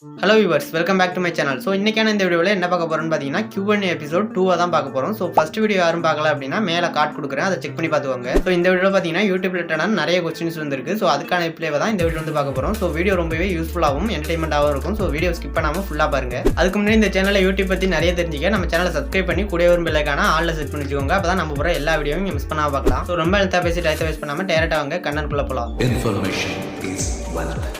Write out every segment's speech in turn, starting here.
Hello viewers, welcome back to my channel. So இன்னைக்கான இந்த வீடியோல என்ன பார்க்க போறோம்னு பாத்தீங்கன்னா Q&A எபிசோட் 2 தான் பார்க்க போறோம். So first வீடியோ யாரும் பார்க்கல அப்படினா மேல கார்ட் கொடுக்கிறேன், அதை செக் பண்ணி பாத்துக்கோங்க. So இந்த வீடியோல பாத்தீங்கன்னா YouTube ரிலேட்டடான நிறைய क्वेश्चंस வந்திருக்கு. So அதுக்கான ரிப்ளைவை தான் இந்த வீடியோல வந்து பார்க்க போறோம். So வீடியோ ரொம்பவே யூஸ்ஃபுல்லாவும் என்டர்டெயின்மென்ட்டாவும் இருக்கும். So வீடியோ ஸ்கிப் பண்ணாம ஃபுல்லா பாருங்க. அதுக்கு முன்னாடி இந்த சேனலை YouTube பத்தி நிறைய தெரிஞ்சுக்க நம்ம சேனலை சப்ஸ்கிரைப் பண்ணி கூடவே ஒரு பெல் ஐகானை ஆல்ல செட் பண்ணி வச்சுக்கோங்க. அப்பதான் நம்ம போற எல்லா வீடியோவையும் மிஸ் பண்ணாம பார்க்கலாம். So ரொம்ப லென்த்தா பேசி டைம் வேஸ்ட் பண்ணாம டைரக்டா வாங்க கண்ணனுக்குள்ள போலாம். Information is wealth.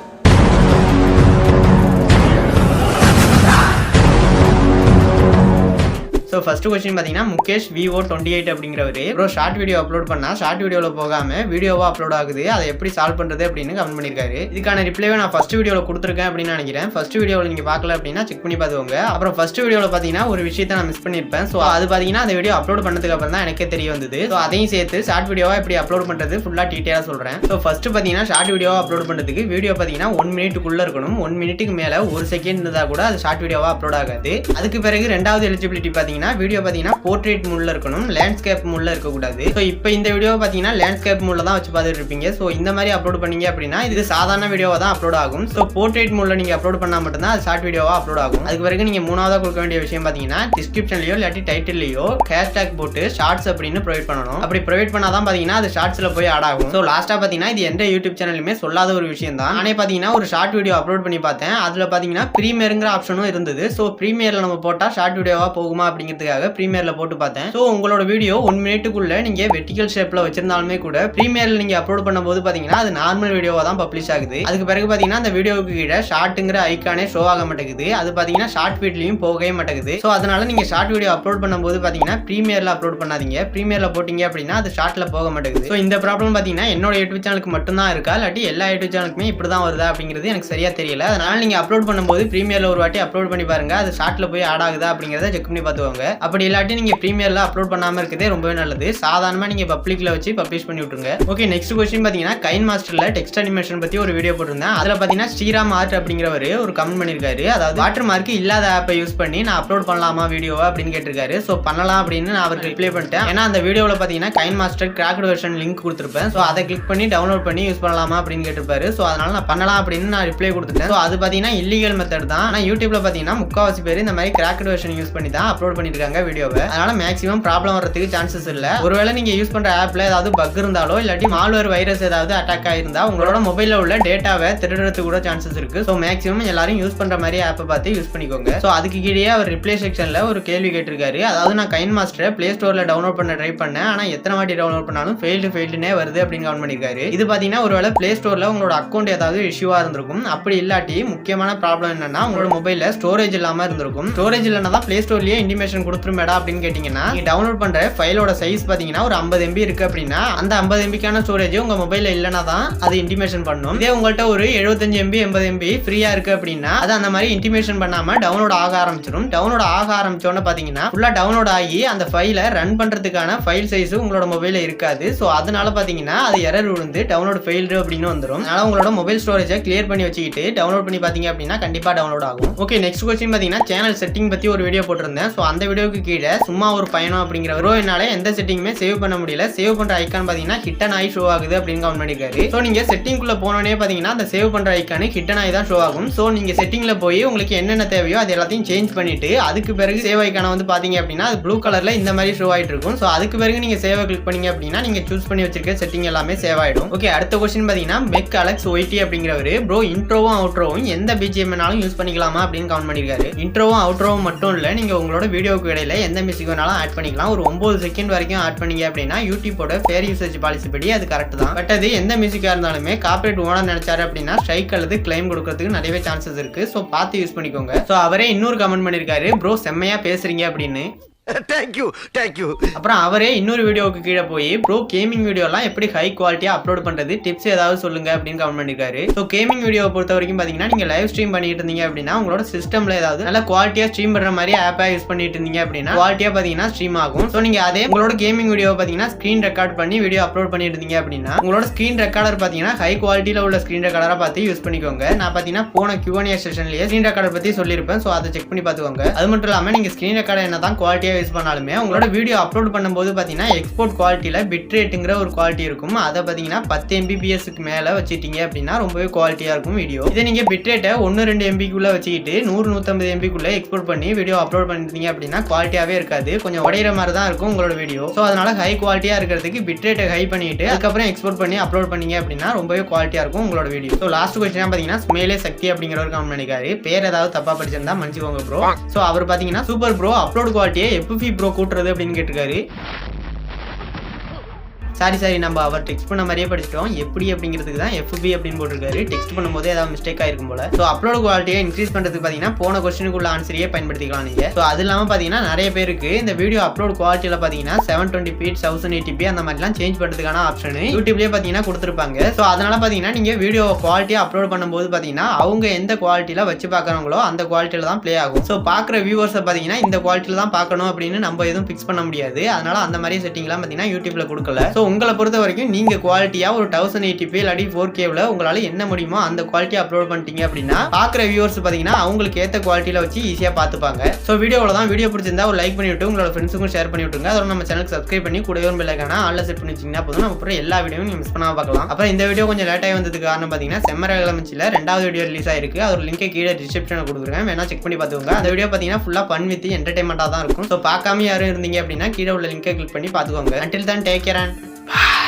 So first question பாத்தீங்கன்னா முகேஷ் VO28 அப்படிங்கிறவரு ப்ரோ ஷார்ட் வீடியோ அப்லோட் பண்ணா ஷார்ட் வீடியோல போகாம வீடியோவா அப்லோட் ஆகுது, அதை எப்படி சால்வ் பண்றது அப்படின்னு கமெண்ட் பண்ணிருக்காரு. இதுக்கான ரிப்ளைவை நான் ஃபர்ஸ்ட் வீடியோல கொடுத்துருக்கேன் அப்படின்னு நினைக்கிறேன். ஃபர்ஸ்ட் வீடியோல நீங்க பார்க்கல அப்படின்னா செக் பண்ணி பாத்துக்கோங்க. அப்புறம் ஃபர்ஸ்ட் வீடியோல பாத்தீங்கன்னா ஒரு விஷயத்தை நான் மிஸ் பண்ணிருப்பேன். ஸோ அது பாத்தீங்கன்னா அந்த வீடியோ அப்லோட் பண்ணதுக்கு அப்புறம் தான் எனக்கே தெரிய வந்தது. ஸோ அதையும் சேர்த்து ஷார்ட் வீடியோவா எப்படி அப்லோட் பண்றது ஃபுல்லா டீடைலா சொல்றேன். ஸோ ஃபர்ஸ்ட் பாத்தீங்கன்னா ஷார்ட் வீடியோவா அப்லோட் பண்றதுக்கு வீடியோ பாத்தீங்கன்னா 1 மினிட்டுக்குள்ள இருக்கணும். 1 மினிட்டுக்கு மேல 1 செகண்ட் இருந்தா கூட அது ஷார்ட் வீடியோவா அப்லோட் ஆகாது. அதுக்கு பிறகு ரெண்டாவது எலிஜிபிலிட்டி பாத்தீங்கன்னா வீடியோ பாத்தீங்கன்னா போர்ட்ரேட் மூட்ல இருக்கணும், லேண்ட்ஸ்கேப் மூட்ல இருக்க கூடாது. சோ இப்போ இந்த வீடியோ பாத்தீங்கன்னா லேண்ட்ஸ்கேப் மூட்ல தான் வச்சு பார்த்துட்டு இருப்பீங்க. சோ இந்த மாதிரி அப்லோட் பண்ணீங்க அப்படின்னா இது சாதாரண வீடியோவா தான் அப்லோட் ஆகும். சோ போர்ட்ரேட் மூட்ல நீங்க அப்லோட் பண்ணா மட்டும் தான் அது ஷார்ட் வீடியோவா அப்லோட் ஆகும். அதுக்கு பிறகு நீங்க மூணாவதா கொடுக்க வேண்டிய விஷயம் பாத்தீங்கன்னா டிஸ்கிரிப்ஷன்லயோ இல்லாட்டி டைட்டில்லயோ ஹேஷ்டேக் போட்டு ஷார்ட்ஸ் அப்படின்னு ப்ரொவைட் பண்ணணும். அப்படி ப்ரொவைட் பண்ணாதான் பாத்தீங்கன்னா அது ஷார்ட்ஸ்ல போய் ஆட் ஆகும். சோ லாஸ்டா பாத்தீங்கன்னா இது எந்த யூடியூப் சேனலுமே சொல்லாத ஒரு விஷயம் தான். நானே பாத்தீங்கன்னா ஒரு ஷார்ட் வீடியோ அப்லோட் பண்ணி பார்த்தேன். அதுல பாத்தீங்கன்னா பிரீமியர்ங்கிற ஆப்ஷனும் இருந்தது. சோ பிரீமியர்ல நம்ம போட்டா ஷார்ட் வீடியோவா போகுமா அப்படிங்கிறதுக்காக பிரீமியர்ல போட்டு பார்த்தேன். சோ உங்களோட வீடியோ 1 மினிட்டுக்குள்ள நீங்க வெர்டிகல் ஷேப்ல வச்சிருந்தாலுமே கூட பிரீமியர்ல நீங்க அப்லோட் பண்ணும்போது பாத்தீங்கன்னா அது நார்மல் வீடியோவா தான் பப்ளிஷ் ஆகுது. அதுக்கு பிறகு பாத்தீங்கன்னா அந்த வீடியோவுக்கு கீழே ஷார்ட்ங்கிற ஐகானே ஷோ ஆக மாட்டேங்குது. அது பாத்தீங்கன்னா ஷார்ட் ஃபீட்லயும் போகவே மாட்டேங்குது. சோ அதனால நீங்க ஷார்ட் வீடியோ அப்லோட் பண்ணும்போது பாத்தீங்கன்னா பிரீமியர்ல அப்லோட் பண்ணாதீங்க. பிரீமியர்ல போட்டீங்க அப்படின்னா அது ஷார்ட்ல போக மாட்டேங்குது. சோ இந்த ப்ராப்ளம் பாத்தீங்கன்னா என்னோட யூடியூப் சேனலுக்கு மட்டும் தான் இருக்கா இல்லாட்டி எல்லா யூடியூப் சேனலுக்குமே இப்படிதான் வருதா அப்படிங்கிறது எனக்கு சரியா தெரியல. அதனால நீங்க அப்லோட் பண்ணும்போது பிரீமியர்ல ஒரு வாட்டி அப்லோட் பண்ணி பாருங்க, அது ஷார்ட்ல போய் ஆட் ஆகுதா அப்படிங்கறத செக் பண்ணி பாத்துக்கோங்க. அப்படி இல்லாட்டி நீங்க பிரீமியர்ல அப்லோட் பண்ணாம இருக்கதே ரொம்பவே நல்லது. சாதாரணமா நீங்க பப்ளிக்ல வச்சு பப்ளிஷ் பண்ணி விட்டுருங்க. ஓகே, நெக்ஸ்ட் क्वेश्चन பாத்தீங்கன்னா கைன்மாஸ்டர்ல டெக்ஸ்ட் அனிமேஷன் பத்தி ஒரு வீடியோ போட்டிருந்தேன். அதுல பாத்தீங்கன்னா ஸ்ரீராம் ஆர்ட் அப்படிங்கிறவரு ஒரு கமெண்ட் பண்ணிருக்காரு. அதாவது வாட்டர்மார்க் இல்லாத ஆப்பை யூஸ் பண்ணி நான் அப்லோட் பண்ணலாமா வீடியோவா அப்படின்னு கேட்டிருக்காரு. சோ பண்ணலாம் அப்படின்னு நான் அவருக்கு ரிப்ளை பண்ணிட்டேன். ஏன்னா அந்த வீடியோல பாத்தீங்கன்னா கைன்மாஸ்டர் கிராக்டு வெர்ஷன் லிங்க் கொடுத்திருப்பேன். சோ அதை கிளிக் பண்ணி டவுன்லோட் பண்ணி யூஸ் பண்ணலாமா அப்படின்னு கேட்டிருப்பாரு. சோ அதனால நான் பண்ணலாம் அப்படின்னு நான் ரிப்ளை கொடுத்துட்டேன். சோ அது பாத்தீங்கன்னா இல்லீகல் மெத்தட் தான். ஆனா யூடியூப்ல பாத்தீங்கன்னா முக்காவாசி பேர் இந்த மாதிரி கிராக்டு வெர்ஷன் யூஸ் பண்ணி தான் அப்லோட் பண்ணிருக்காங்க வீடியோவை. அதனால மேக்ஸிமம் ப்ராப்ளம் வரதுக்கு சான்சஸ் இல்ல. ஒருவேளை நீங்க யூஸ் பண்ற ஆப்ல ஏதாவது பக் இருந்தாலோ இல்லாட்டி மால்வேர் வைரஸ் ஏதாவது அட்டாக் ஆயிருந்தா உங்களோட மொபைல்ல உள்ள டேட்டாவை திருடுறதுக்கு கூட சான்சஸ் இருக்கு. சோ மேக்ஸிமம் எல்லாரும் யூஸ் பண்ற மாதிரி ஆப்பை பார்த்து யூஸ் பண்ணிக்கோங்க. சோ அதுக்கு கீழே அவர் ரிப்ளை செக்ஷன்ல ஒரு கேள்வி கேட்டிருக்காரு. அதாவது நான் கைன்மாஸ்டரை பிளே ஸ்டோர்ல டவுன்லோட் பண்ண ட்ரை பண்ணேன், ஆனா எத்தனை வாட்டி டவுன்லோட் பண்ணாலும் ஃபெயில்டுனே வருது அப்படின்னு கமெண்ட் பண்ணிருக்காரு. இது பாத்தீங்கன்னா ஒருவேளை பிளே ஸ்டோர்ல உங்களோட அக்கௌண்ட் ஏதாவது இஷ்யூவா இருந்திருக்கும். அப்படி இல்லாட்டி முக்கியமான ப்ராப்ளம் என்னன்னா உங்களோட மொபைல்ல ஸ்டோரேஜ் இல்லாம இருந்திருக்கும். ஸ்டோரேஜ் இல்லைன்னா தான் பிளே ஸ்டோர்லயே இன்டிமேஷன் கொடுத்துருமேடா அப்படின்னு கேட்டீங்கன்னா நீங்க டவுன்லோட் பண்ற ஃபைலோட சைஸ் பாத்தீங்கன்னா ஒரு 50 MB இருக்கு அப்படின்னா அந்த 50 MBக்கான ஸ்டோரேஜ் உங்க மொபைல்ல இல்லனா தான் அது இன்டிமேஷன் பண்ணும். இதே உங்கள்ட்ட ஒரு 75 MB 80 MB ஃப்ரீயா இருக்கு அப்படின்னா அது அந்த மாதிரி இன்டிமேஷன் பண்ணாம டவுன்லோட் ஆக ஆரம்பிச்சிடும். டவுன்லோட் ஆக ஆரம்பிச்சோன்னு பாத்தீங்கன்னா ஃபுல்லா டவுன்லோட் ஆகி அந்த ஃபைலை ரன் பண்றதுக்கான ஃபைல் சைஸ் உங்களோட மொபைல்ல இருக்காது. சோ அதனால பாத்தீங்கன்னா அது எரர் விழுந்து டவுன்லோட் ஃபெயில்டு அப்படின்னு வந்துடும். அதனால உங்களோட மொபைல் ஸ்டோரேஜை கிளியர் பண்ணி வச்சுக்கிட்டு டவுன்லோட் பண்ணி பாத்தீங்க அப்படின்னா கண்டிப்பா டவுன்லோட் ஆகும். ஓகே, நெக்ஸ்ட் क्वेश्चन பாத்தீங்கன்னா சேனல் செட்டிங் பத்தி ஒரு வீடியோ போட்டிருந்தேன். சோ அந்த வீடியோக்கு கீழே சும்மா ஒரு பயணம் அப்படிங்கிறவரோ என்னால எந்த செட்டிங்குமே சேவ் பண்ண முடியல, சேவ் பண்ற ஐகான் பாத்தீங்கன்னா ஹிட்டன் ஆகி ஷோ ஆகுது அப்படின்னு கமெண்ட் பண்ணிருக்காரு. சோ நீங்க செட்டிங் குள்ள போனோனே பாத்தீங்கன்னா அந்த சேவ் பண்ற ஐகான் ஹிட்டன் ஆகி தான் ஷோ ஆகும். சோ நீங்க செட்டிங்ல போய் உங்களுக்கு என்னென்ன தேவையோ அது எல்லாத்தையும் சேஞ்ச் பண்ணிட்டு அதுக்கு பிறகு சேவ் ஐகானை வந்து பாத்தீங்க அப்படின்னா அது ப்ளூ கலர்ல இந்த மாதிரி ஷோ ஆயிட்டு இருக்கும். சோ அதுக்கு பிறகு நீங்க சேவை கிளிக் பண்ணீங்க அப்படின்னா நீங்க சூஸ் பண்ணி வச்சிருக்க செட்டிங் எல்லாமே சேவ் ஆயிடும். ஓகே, அடுத்த क्वेश्चन பாத்தீங்கன்னா மெக் அலெக்ஸ் ஒய்டி அப்படிங்கிறவரு ப்ரோ இன்ட்ரோவும் அவுட்ரோவும் எந்த BGM வேணாலும் யூஸ் பண்ணிக்கலாமா அப்படின்னு கமெண்ட் பண்ணிருக்காரு. இன்ட்ரோவும் அவுட்ரோவும் மட்டும் இல்ல, நீங்க உங்களோட வீடியோக்கு இடையில எந்த மியூசிக் வேணாலும் ஆட் பண்ணிக்கலாம். ஒரு 9 செகண்ட் வரைக்கும் ஆட் பண்ணீங்க அப்படின்னா யூடியூபோட ஃபேர் யூசேஜ் பாலிசி படி அது கரெக்ட் தான். பட் அது எந்த மியூசிக்கா இருந்தாலுமே காப்பிரைட் ஓனர் நினைச்சாரு அப்படின்னா ஸ்ட்ரைக் அல்லது கிளைம் கொடுக்கிறதுக்கு நிறையவே சான்சஸ் இருக்கு. சோ பார்த்து யூஸ் பண்ணிக்கோங்க. சோ அவரே இன்னொரு கமெண்ட் பண்ணிருக்காரு, ப்ரோ செம்மையா பேசுறீங்க அப்படின்னு. Thank you. அப்புறம் அவரே இன்னொரு வீடியோக்கு கீழே போய் ப்ரோ கேமிங் வீடியோலாம் எப்படி ஹை குவாலிட்டியா அப்லோட் பண்றது டிப்ஸ் ஏதாவது சொல்லுங்க அப்படின்னு கமெண்ட் பண்ணிருக்காரு. ஸோ கேமிங் வீடியோ பொறுத்த வரைக்கும் பாத்தீங்கன்னா நீங்க லைவ் ஸ்ட்ரீம் பண்ணிட்டு இருந்தீங்க அப்படின்னா உங்களோட சிஸ்டம்ல ஏதாவது நல்ல குவாலிட்டியா ஸ்ட்ரீம் பண்ற மாதிரி ஆப்பா யூஸ் பண்ணிட்டு இருந்தீங்க அப்படின்னா குவாலிட்டியா பாத்தீங்கன்னா ஸ்ட்ரீம் ஆகும். ஸோ நீங்க அதே உங்களோட கேமிங் வீடியோ பாத்தீங்கன்னா ஸ்கிரீன் ரெக்கார்ட் பண்ணி வீடியோ அப்லோட் பண்ணிட்டு இருந்தீங்க அப்படின்னா உங்களோட ஸ்கிரீன் ரெக்கார்டர் பாத்தீங்கன்னா ஹை குவாலிட்டியில உள்ள ஸ்கிரீன் ரெக்கார்டரா பார்த்து யூஸ் பண்ணிக்கோங்க. நான் பாத்தீங்கன்னா போன Q&A செஷன்லயே ஸ்கிரீன் ரெக்கார்டர் பத்தி சொல்லியிருப்பேன். ஸோ அதை செக் பண்ணி பாத்துக்கோங்க. அது மட்டும் இல்லாம நீங்க ஸ்கிரீன் ரெக்கார்டர் என்னதான் குவாலிட்டியா குவாலிட்டியாக யூஸ் பண்ணாலுமே உங்களோட வீடியோ அப்லோட் பண்ணும்போது பார்த்தீங்கன்னா எக்ஸ்போர்ட் குவாலிட்டியில் பிட் ரேட்டுங்கிற ஒரு குவாலிட்டி இருக்கும். அதை பார்த்தீங்கன்னா 10 MBPSக்கு மேலே வச்சுட்டீங்க அப்படின்னா ரொம்பவே குவாலிட்டியாக இருக்கும் வீடியோ. இதை நீங்கள் பிட் ரேட்டை 1-2 MBக்குள்ளே வச்சுக்கிட்டு 100-150 MBக்குள்ளே எக்ஸ்போர்ட் பண்ணி வீடியோ அப்லோட் பண்ணிட்டீங்க அப்படின்னா குவாலிட்டியாகவே இருக்காது, கொஞ்சம் உடையிற மாதிரி தான் இருக்கும் உங்களோட வீடியோ. ஸோ அதனால ஹை குவாலிட்டியாக இருக்கிறதுக்கு பிட் ரேட்டை ஹை பண்ணிட்டு அதுக்கப்புறம் எக்ஸ்போர்ட் பண்ணி அப்லோட் பண்ணீங்க அப்படின்னா ரொம்பவே குவாலிட்டியாக இருக்கும் உங்களோட வீடியோ. ஸோ லாஸ்ட் கொஸ்டினா பார்த்தீங்கன்னா ஸ்மெயிலே சக்தி அப்படிங்கிறவர் கமெண்ட் பண்ணிருக்காரு. பேர் ஏதாவது தப்பா படிச்சிருந்தா மன்னிச்சுக்கோங்க ப்ரோ. ஸோ அவர் பார்த்தீங்கன்னா சூப்பர் ப்ரோ, அப்லோட் குவாலிட்டியை Eppufi ப்ரோ கூட்டுறது அப்படின்னு கேட்டிருக்காரு. சாரி நம்ம அவர் டெக்ஸ்ட் பண்ண மாதிரியே படிச்சிட்டோம். எப்படி அப்படிங்கிறதுக்கு தான் Eppufi அப்படின்னு போட்டிருக்காரு. டெக்ஸ்ட் பண்ணும்போது ஏதாவது மிஸ்டேக் ஆயிருக்கும் போல. ஸோ அப்லோட் குவாலிட்டியை இன்க்ரீஸ் பண்ணுறதுக்கு பார்த்தீங்கன்னா போன கொஸ்டினுக்குள்ள ஆன்சரையே பயன்படுத்திக்கலாம் நீங்கள். ஸோ அது இல்லாமல் பார்த்தீங்கன்னா நிறைய பேருக்கு இந்த வீடியோ அப்லோட் குவாலிட்டியில் பார்த்தீங்கன்னா 720p 1080p அந்த மாதிரிலாம் சேஞ்ச் பண்ணுறதுக்கான ஆப்ஷன் யூடியூப்லேயே பார்த்தீங்கன்னா கொடுத்துருப்பாங்க. ஸோ அதனால பார்த்தீங்கன்னா நீங்கள் வீடியோ குவாலிட்டியாக அப்லோட் பண்ணும்போது பார்த்தீங்கன்னா அவங்க எந்த குவாலிட்டியில் வச்சு பார்க்குறாங்களோ அந்த குவாலிட்டியில் தான் ப்ளே ஆகும். ஸோ பார்க்குற வியூவர்ஸை பார்த்தீங்கன்னா இந்த குவாலிட்டியில் தான் பார்க்கணும் அப்படின்னு நம்ம எதுவும் ஃபிக்ஸ் பண்ண முடியாது. அதனால அந்த மாதிரி செட்டிங்லாம் பார்த்தீங்கன்னா யூடியூப்ல கொடுக்கல. ஸோ உங்களை பொறுத்த வரைக்கும் நீங்க குவாலிட்டியா ஒரு 1080p இல்லாட்டி 4Kல உங்களால என்ன முடியுமோ அந்த குவாலிட்டி அப்லோட் பண்ணிட்டீங்க அப்படின்னா பாக்குற வியூவர்ஸ் பாத்தீங்கன்னா அவங்களுக்கு ஏத்த குவாலிட்டியில வச்சு ஈஸியா பாத்துப்பாங்க. ஸோ வீடியோவில் தான் வீடியோ பிடிச்சிருந்தா ஒரு லைக் பண்ணி விட்டு உங்களோட ஃப்ரெண்ட்ஸுக்கும் ஷேர் பண்ணி விட்டுருங்க. அதோட நம்ம சேனலுக்கு சப்ஸ்கிரைப் பண்ணி கூடவே ஒரு பெல் ஐகானை ஆல்ல செட் பண்ணி வச்சிங்கன்னா போதும் நம்ம அப்புறம் எல்லா வீடியோவும் நீங்க மிஸ் பண்ணாம பார்க்கலாம். அப்புறம் இந்த வீடியோ கொஞ்சம் லேட்டாகி வந்ததுக்கு காரணம் பாத்தீங்கன்னா Semmaya Pesurinka 2வது வீடியோ ரிலீஸ் ஆயிருக்கு. அதோட லிங்கை கீழே டிஸ்கிரிப்ஷன்ல கொடுக்குறேன், வேணா செக் பண்ணி பாத்துக்கோங்க. அந்த வீடியோ பாத்தீங்கன்னா ஃபுல்லா ஃபன் வித் என்டர்டைன்மெண்டா தான் இருக்கும். ஸோ பார்க்காம யாரும் இருந்தீங்க அப்படின்னா கீழே உள்ள லிங்கை கிளிக் பண்ணி பாத்துக்கோங்க. Until then, take care and bye.